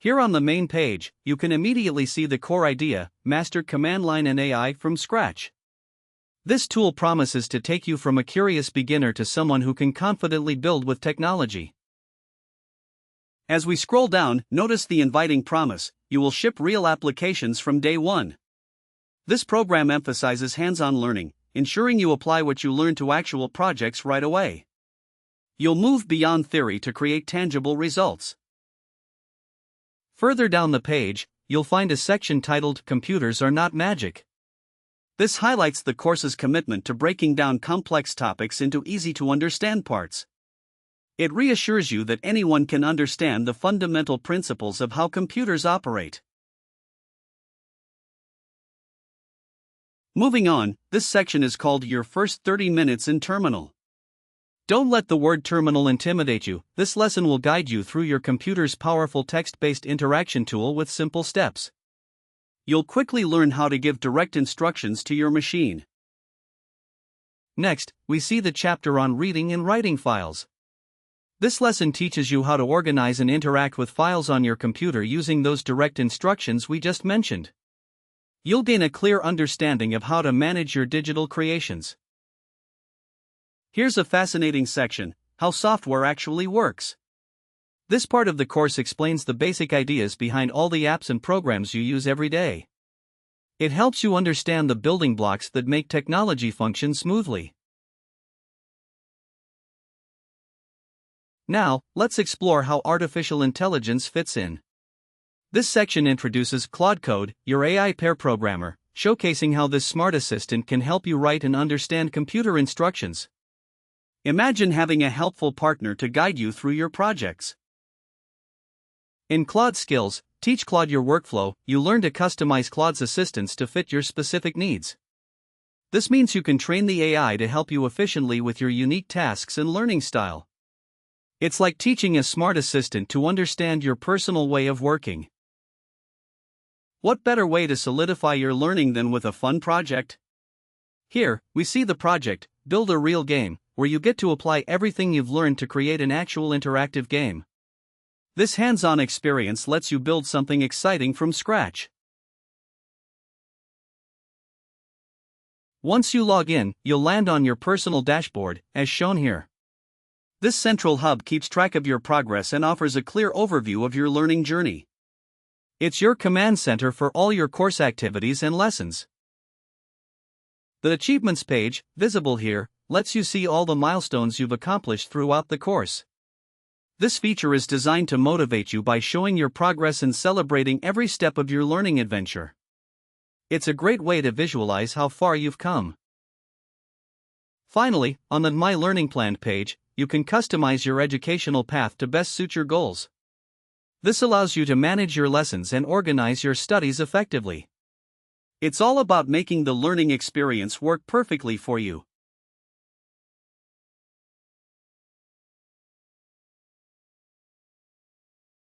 Here on the main page, you can immediately see the core idea, Master Command Line and AI from scratch. This tool promises to take you from a curious beginner to someone who can confidently build with technology. As we scroll down, notice the inviting promise: you will ship real applications from day one. This program emphasizes hands-on learning, ensuring you apply what you learn to actual projects right away. You'll move beyond theory to create tangible results. Further down the page, you'll find a section titled Computers Are Not Magic. This highlights the course's commitment to breaking down complex topics into easy-to-understand parts. It reassures you that anyone can understand the fundamental principles of how computers operate. Moving on, this section is called Your First 30 Minutes in Terminal. Don't let the word terminal intimidate you. This lesson will guide you through your computer's powerful text-based interaction tool with simple steps. You'll quickly learn how to give direct instructions to your machine. Next, we see the chapter on reading and writing files. This lesson teaches you how to organize and interact with files on your computer using those direct instructions we just mentioned. You'll gain a clear understanding of how to manage your digital creations. Here's a fascinating section: how software actually works. This part of the course explains the basic ideas behind all the apps and programs you use every day. It helps you understand the building blocks that make technology function smoothly. Now, let's explore how artificial intelligence fits in. This section introduces Claude Code, your AI pair programmer, showcasing how this smart assistant can help you write and understand computer instructions. Imagine having a helpful partner to guide you through your projects. In Claude Skills, teach Claude your workflow. You learn to customize Claude's assistance to fit your specific needs. This means you can train the AI to help you efficiently with your unique tasks and learning style. It's like teaching a smart assistant to understand your personal way of working. What better way to solidify your learning than with a fun project? Here, we see the project, Build a Real Game, where you get to apply everything you've learned to create an actual interactive game. This hands-on experience lets you build something exciting from scratch. Once you log in, you'll land on your personal dashboard, as shown here. This central hub keeps track of your progress and offers a clear overview of your learning journey. It's your command center for all your course activities and lessons. The Achievements page, visible here, lets you see all the milestones you've accomplished throughout the course. This feature is designed to motivate you by showing your progress and celebrating every step of your learning adventure. It's a great way to visualize how far you've come. Finally, on the My Learning Plan page, you can customize your educational path to best suit your goals. This allows you to manage your lessons and organize your studies effectively. It's all about making the learning experience work perfectly for you.